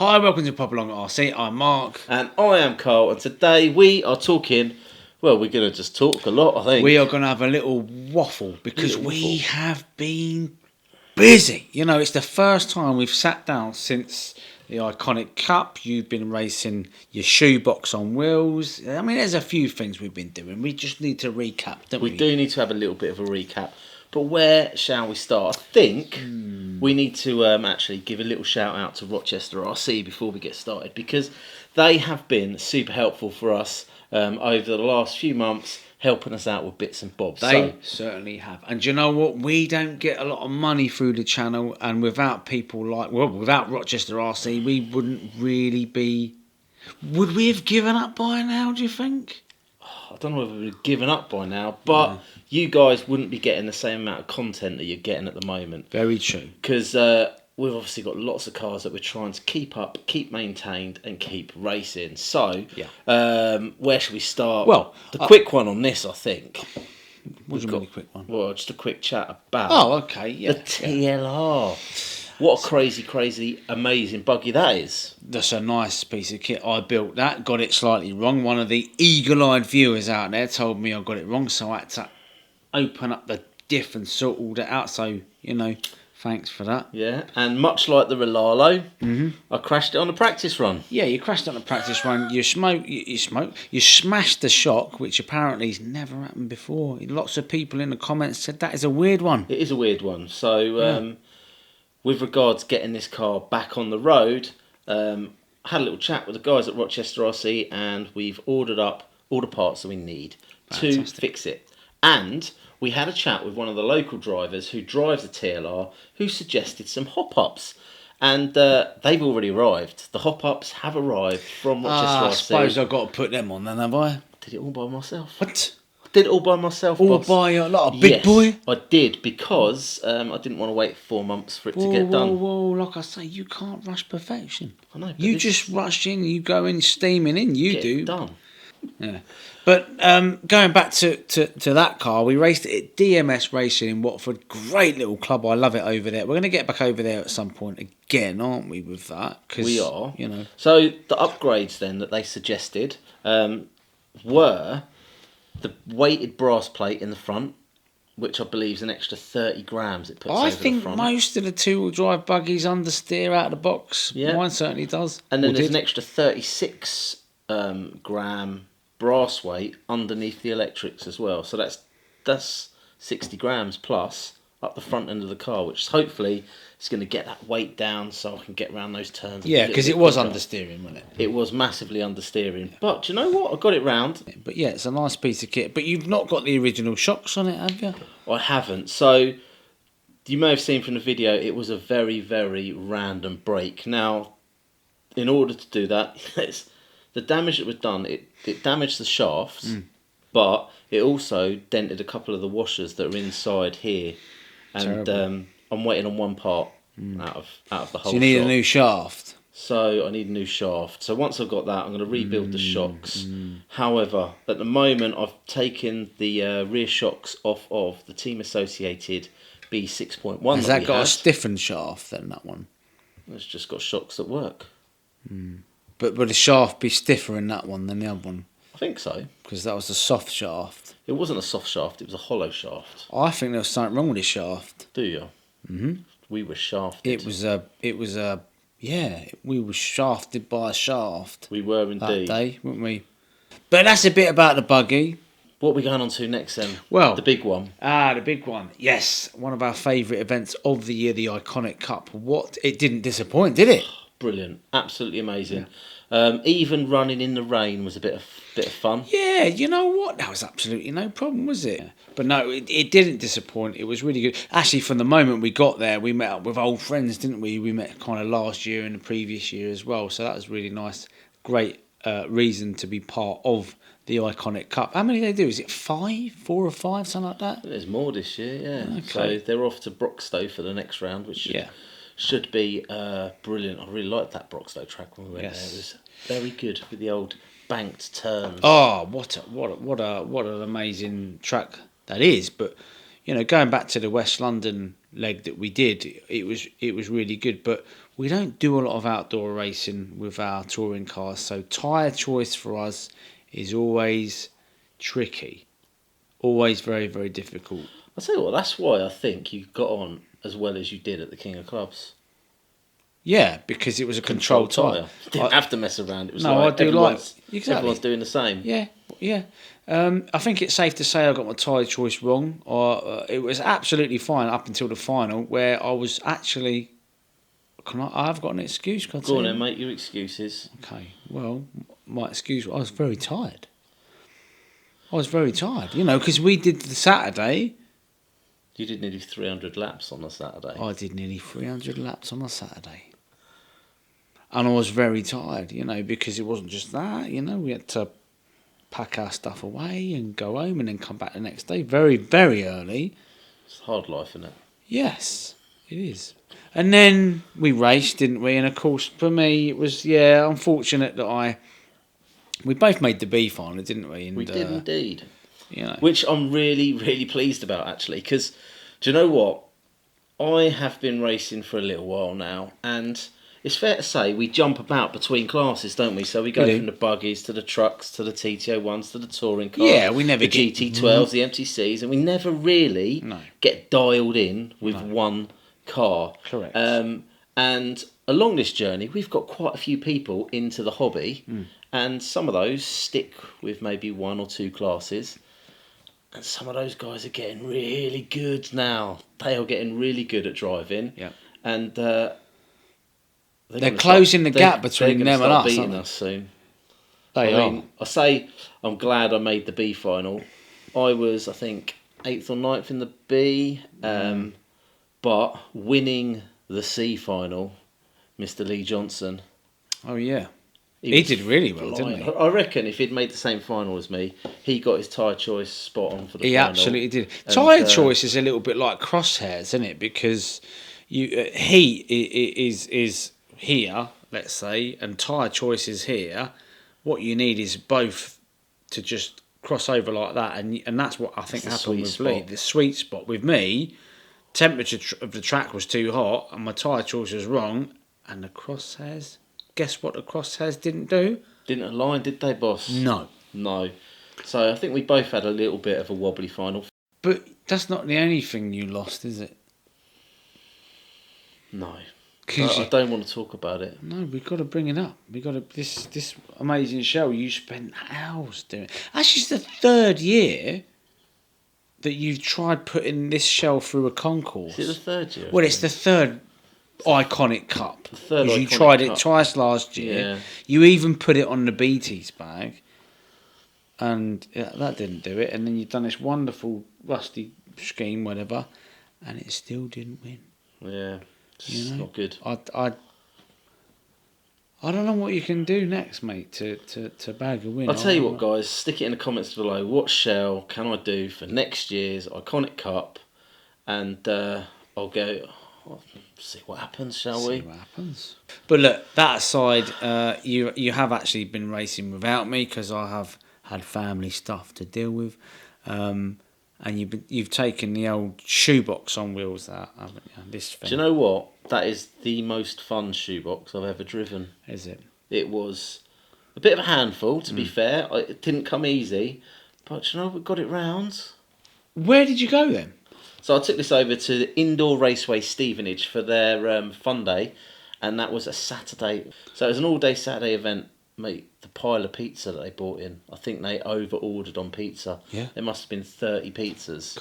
Hi, welcome to Pop Along RC. I'm Mark. And I am Carl, and today we are talking, well, we're going to just talk a lot, I think. We are going to have a little waffle because we have been busy. You know, it's the first time we've sat down since the Iconic Cup. You've been racing your shoebox on wheels. I mean, there's a few things we've been doing. We just need to recap, don't we? We do need to have a little bit of a recap. But where shall we start? I think we need to actually give a little shout out to Rochester RC before we get started, because they have been super helpful for us over the last few months, helping us out with bits and bobs. They certainly have. And do you know what? We don't get a lot of money through the channel, and without people like, well, without Rochester RC, we wouldn't really be... Would we have given up by now, do you think? I don't know whether we've given up by now, but you guys wouldn't be getting the same amount of content that you're getting at the moment. Very true. Because we've obviously got lots of cars that we're trying to keep up, keep maintained, and keep racing. So, where should we start? Well, the quick one on this, I think. What do you mean a quick one? Well, just a quick chat about the TLR. What a crazy, amazing buggy that is. That's a nice piece of kit. I built that, got it slightly wrong. One of the eagle-eyed viewers out there told me I got it wrong, so I had to open up the diff and sort all that out. So, you know, thanks for that. Yeah, and much like the Relalo, I crashed it on a practice run. Yeah, you crashed on a practice run. You smashed the shock, which apparently has never happened before. Lots of people in the comments said that is a weird one. It is a weird one. So, with regards getting this car back on the road, I had a little chat with the guys at Rochester RC, and we've ordered up all the parts that we need to fix it. And we had a chat with one of the local drivers who drives a TLR, who suggested some hop-ups. And they've already arrived. The hop-ups have arrived from Rochester RC. I suppose I've got to put them on then, have I? Did it all by myself. What? Did it all by myself, boss. All by a lot of big boy? I did, because I didn't want to wait 4 months for it to get done. Whoa, like I say, you can't rush perfection. I know. You just rush in, you go in steaming in, you do. Get it done. Yeah. But going back to that car, we raced it at DMS Racing in Watford. Great little club, I love it over there. We're going to get back over there at some point again, aren't we, with that? We are. You know. So the upgrades then that they suggested were the weighted brass plate in the front, which I believe is an extra 30 grams it puts over the front. I think most of the two-wheel drive buggies understeer out of the box. Yeah. Mine certainly does. And then there's an extra 36 gram brass weight underneath the electrics as well. So that's 60 grams plus up the front end of the car, which hopefully is going to get that weight down so I can get around those turns. Yeah, because it was understeering, wasn't it? It was massively understeering. But do you know what? I got it round. But yeah, it's a nice piece of kit. But you've not got the original shocks on it, have you? I haven't. So you may have seen from the video, it was a very, very random break. Now, in order to do that, the damage that was done, it damaged the shafts, but it also dented a couple of the washers that are inside here. And I'm waiting on one part out of the whole. So you need shop. a new shaft. So I need a new shaft. So once I've got that, I'm going to rebuild the shocks. However, at the moment, I've taken the rear shocks off of the team associated B6.1. Has that got a stiffened shaft then, that one? It's just got shocks that work. But would the shaft be stiffer in that one than the other one? I think so. Because that was a soft shaft. It wasn't a soft shaft, it was a hollow shaft. I think there was something wrong with the shaft. Do you? We were shafted. We were shafted by a shaft. We were indeed. That day, weren't we? But that's a bit about the buggy. What are we going on to next then? Well, the big one. The big one. Yes, one of our favourite events of the year, the Iconic Cup. It didn't disappoint, did it? Brilliant, absolutely amazing. Even running in the rain was a bit of fun. Yeah, you know what? That was absolutely no problem, was it? But no, it didn't disappoint. It was really good. Actually, from the moment we got there, we met up with old friends, didn't we? We met kind of last year and the previous year as well. So that was really nice. Great reason to be part of the Iconic Cup. How many do they do? Is it 5? 4 or 5, something like that? There's more this year, yeah. Okay. So they're off to Broxtowe for the next round, which should be brilliant. I really liked that Broxtowe track when we went there. It was very good with the old banked turns. Oh, what an amazing track that is! But you know, going back to the West London leg that we did, it was really good. But we don't do a lot of outdoor racing with our touring cars, so tyre choice for us is always tricky, always very, very difficult. I'll tell you what, that's why I think you got on as well as you did at the King of Clubs. Yeah, because it was a controlled tyre. Didn't have to mess around. It was No, like I do exactly. everyone's doing the same. Yeah, yeah. I think it's safe to say I got my tyre choice wrong. Or it was absolutely fine up until the final, where I was actually. I've got an excuse. Go on then, mate. Your excuses. Okay. Well, my excuse. I was very tired. Because we did the Saturday. You did nearly 300 laps on a Saturday. I did nearly 300 laps on a Saturday. And I was very tired, because it wasn't just that, we had to pack our stuff away and go home and then come back the next day very, very early. It's a hard life, isn't it? Yes, it is. And then we raced, didn't we? And of course, for me, it was, unfortunate that we both made the B final, didn't we? And, we did indeed. You know. Which I'm really, really pleased about, actually, because do you know what? I have been racing for a little while now, and it's fair to say we jump about between classes, don't we? So we go from the buggies to the trucks to the TT01s to the touring cars. Yeah, we never get the GT12s, the MTCs, and we never really get dialed in with one car. Correct. And along this journey, we've got quite a few people into the hobby, and some of those stick with maybe one or two classes. And some of those guys are getting really good now. They are getting really good at driving. Yeah. And they're closing the gap between them and us. Beating us soon. They are. I say I'm glad I made the B final. I was, I think, 8th or 9th in the B. But winning the C final, Mr. Lee Johnson. Oh, yeah. He did really well, didn't he? I reckon if he'd made the same final as me, he got his tyre choice spot on for the final. He absolutely did. Tyre choice is a little bit like crosshairs, isn't it? Because heat is here, let's say, and tyre choice is here. What you need is both to just cross over like that, and that's what I think happened with Lee. The sweet spot with me, temperature of the track was too hot, and my tyre choice was wrong, and the crosshairs. Guess what the crosshairs didn't do? Didn't align, did they, boss? No. So I think we both had a little bit of a wobbly final. But that's not the only thing you lost, is it? No. I don't want to talk about it. No, we've got to bring it up. We've got to this amazing show you spent hours doing. Actually, it's the third year that you've tried putting this show through a concourse. Is it the third year? Well, it's the third iconic cup. The third iconic you tried cup. It twice last year. Yeah. You even put it on the BT's bag, and that didn't do it. And then you've done this wonderful rusty scheme, whatever, and it still didn't win. Yeah, it's not good. I don't know what you can do next, mate, to bag a win. I'll tell you what, guys. Stick it in the comments below. What shell can I do for next year's iconic cup? And I'll go. See what happens, shall we? See what happens. But look, that aside, you have actually been racing without me because I have had family stuff to deal with, and you've taken the old shoebox on wheels out, haven't you? This thing. Do you know what? That is the most fun shoebox I've ever driven. Is it? It was a bit of a handful, to be fair. It didn't come easy, but we got it round. Where did you go then? So I took this over to the Indoor Raceway Stevenage for their fun day, and that was a Saturday. So it was an all-day Saturday event. Mate, the pile of pizza that they brought in, I think they over-ordered on pizza. Yeah. There must have been 30 pizzas.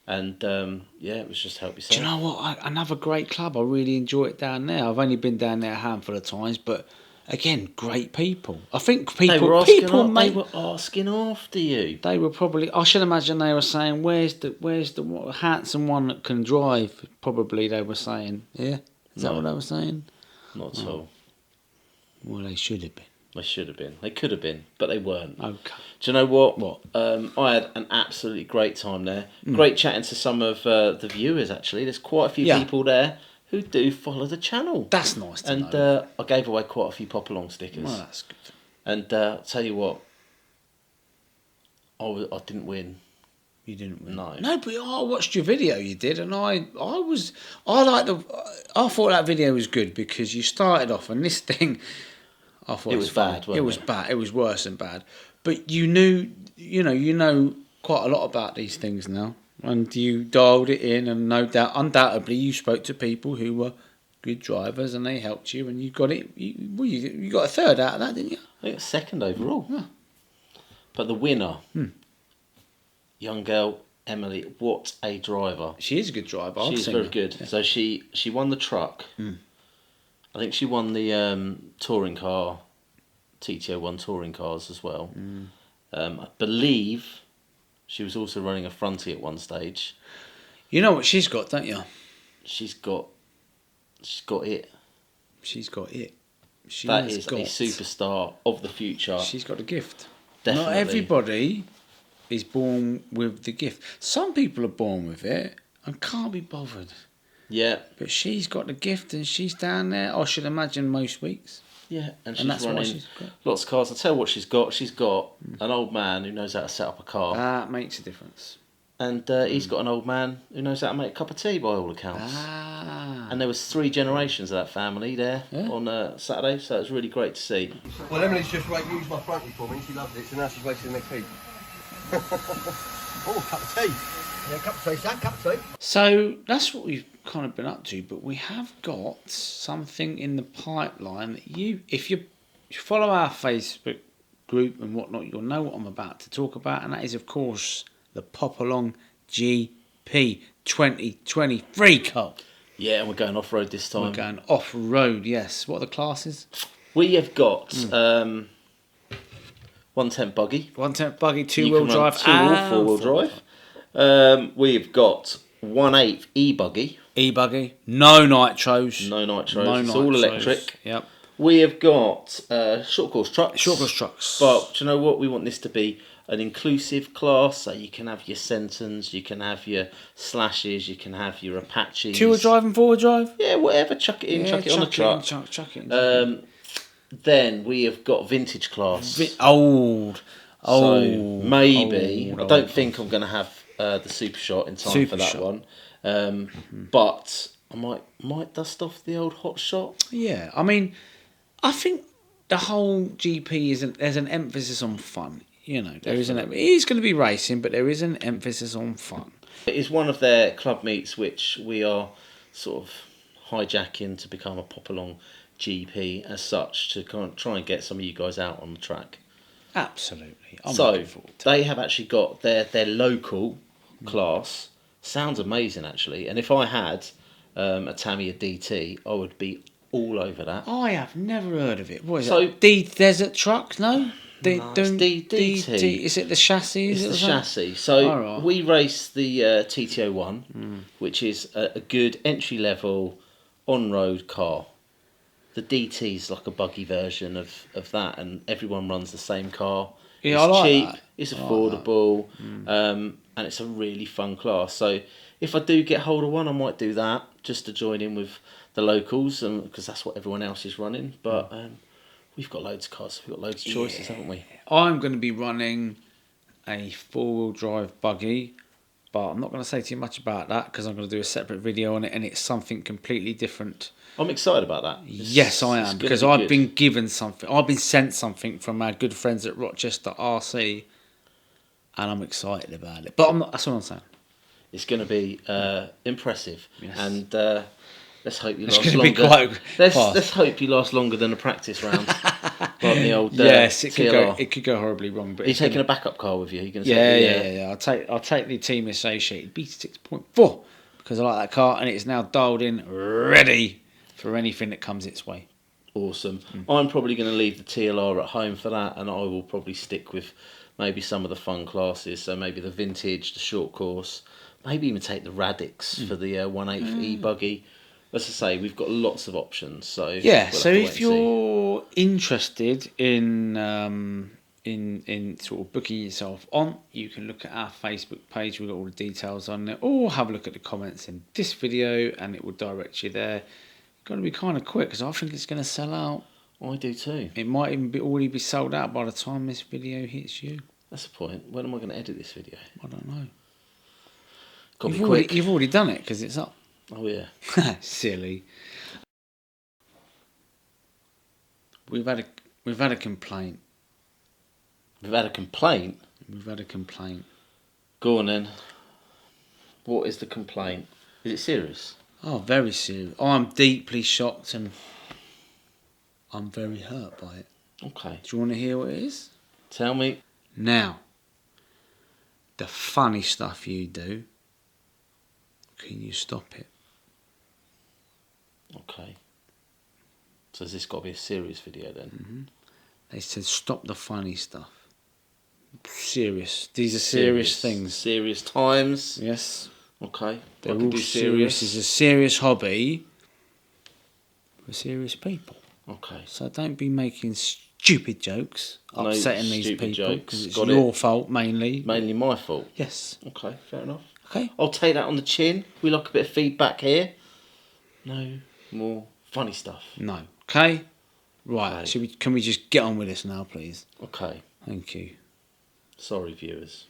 And, it was just help yourself. Do you know what? Another great club. I really enjoy it down there. I've only been down there a handful of times, but again, great people. I think they were asking after you. They were probably. I should imagine they were saying, "Where's the handsome one that can drive?" Probably they were saying. Yeah, is that what they were saying? Not at all. Well, they should have been. They should have been. They could have been, but they weren't. Okay. Do you know what? What? I had an absolutely great time there. Great chatting to some of the viewers, actually. There's quite a few people there who do follow the channel. That's nice to know. And I gave away quite a few pop-along stickers. Well, that's good. And I'll tell you what, I didn't win. You didn't win. No. No, but I watched your video you did, and I thought that video was good because you started off on this thing. I thought It was bad, wasn't it was it? bad. It was worse than bad. But you know quite a lot about these things now, and you dialed it in, and no doubt, undoubtedly, you spoke to people who were good drivers, and they helped you, and you got it. You got a third out of that, didn't you? I got second overall. Yeah. But the winner, young girl Emily, what a driver! She is a good driver. She's very good. Yeah. So she won the truck. I think she won the touring car, TT01 touring cars as well. I believe she was also running a fronty at one stage. You know what she's got, don't you? She's got it. She's got it. That is a superstar of the future. She's got a gift. Definitely. Not everybody is born with the gift. Some people are born with it and can't be bothered. Yeah. But she's got the gift and she's down there, I should imagine, most weeks. Yeah, and she's that's running what she's got. Lots of cars. I'll tell you what she's got. She's got an old man who knows how to set up a car. That makes a difference. And he's got an old man who knows how to make a cup of tea by all accounts. And there was 3 generations of that family there on Saturday, so it was really great to see. Well, Emily's just used my fronty for me. She loved it, so now she's waiting the next heat. Oh, cup of tea. Yeah, cup of tea, son, cup of tea. So that's what we've kind of been up to, but we have got something in the pipeline that if you follow our Facebook group and whatnot, you'll know what I'm about to talk about, and that is, of course, the Pop Along GP 2023 Cup. Yeah, and we're going off-road this time. We're going off-road, yes. What are the classes? We have got 110 buggy. 110 buggy, two-wheel drive, 4-wheel drive. We've got 1/8 e-buggy. E-buggy, no nitros. No nitros. It's all electric. Yep. We have got short course trucks. Short course trucks. But do you know what? We want this to be an inclusive class, so you can have your Sentons, you can have your Slashes, you can have your Apaches. 2-wheel drive and 4-wheel drive? Yeah, whatever. Chuck it in, chuck it on the truck. Chuck it in. Then we have got vintage class. Old. So maybe I don't think I'm going to have the Super Shot in time for that one. But I might dust off the old Hot Shot. Yeah, I mean, I think the whole GP there's an emphasis on fun. You know, it is going to be racing, but there is an emphasis on fun. It is one of their club meets which we are sort of hijacking to become a pop-along GP as such, to kind of try and get some of you guys out on the track. Absolutely. I'm so looking forward to they have actually got their local class. Sounds amazing, actually. And if I had a Tamiya DT, I would be all over that. I have never heard of it. What is So, it? Desert truck? No? No, it's DT. Is it the chassis? It's the chassis. So we race the TT01, which is a good entry-level on-road car. The DT is like a buggy version of that, and everyone runs the same car. Yeah, it's I like cheap, that. it's affordable, and it's a really fun class. So if I do get hold of one, I might do that just to join in with the locals, because that's what everyone else is running. But we've got loads of cars, we've got loads of choices, haven't we? I'm going to be running a 4-wheel drive buggy, but I'm not going to say too much about that because I'm going to do a separate video on it, and it's something completely different. I'm excited about that. Yes, I am, because I've been given something. I've been sent something from our good friends at Rochester RC, and I'm excited about it. But I'm not. That's what I'm saying. It's going to be impressive, Yes. and let's hope you It's last going to longer. be quite fast. Let's hope you last longer than a practice round, like the old yes, it TLR. could go horribly wrong. But Are you taking a backup car with you? You're going to yeah. I'll take the Team Associated B6.4 because I like that car, and it's now dialed in, ready for anything that comes its way. Awesome. I'm probably going to leave the TLR at home for that, and I will probably stick with maybe some of the fun classes. So maybe the vintage, the short course, maybe even take the Radix for the 1/8 e-buggy. As I say, we've got lots of options. So Yeah. we'll So have to wait if and you're interested in sort of booking yourself on, you can look at our Facebook page. We've got all the details on there, or have a look at the comments in this video, and it will direct you there. Got to be kind of quick because I think it's going to sell out. I do too. It might even already be sold out by the time this video hits you. That's the point. When am I going to edit this video? I don't know. Got to be quick. You've already done it because it's up. Oh yeah. Silly. We've had a complaint. We've had a complaint. We've had a complaint. Go on then. What is the complaint? Is it serious? Oh, very serious. I'm deeply shocked and I'm very hurt by it. Okay. Do you want to hear what it is? Tell me. Now, the funny stuff you do, can you stop it? Okay. So has this got to be a serious video then? Mm-hmm. They said stop the funny stuff. Serious. These are serious things. Serious times. Yes. Okay. They're I can all do serious. It's a serious hobby for serious people. Okay. So don't be making stupid jokes, upsetting these stupid people. jokes. Because it's Got your it. fault mainly. Mainly my fault. Yes. Okay, fair enough. Okay. I'll take that on the chin. We like a bit of feedback here. No more funny stuff. No. Okay. Right. Okay. Can we just get on with this now, please? Okay. Thank you. Sorry, viewers.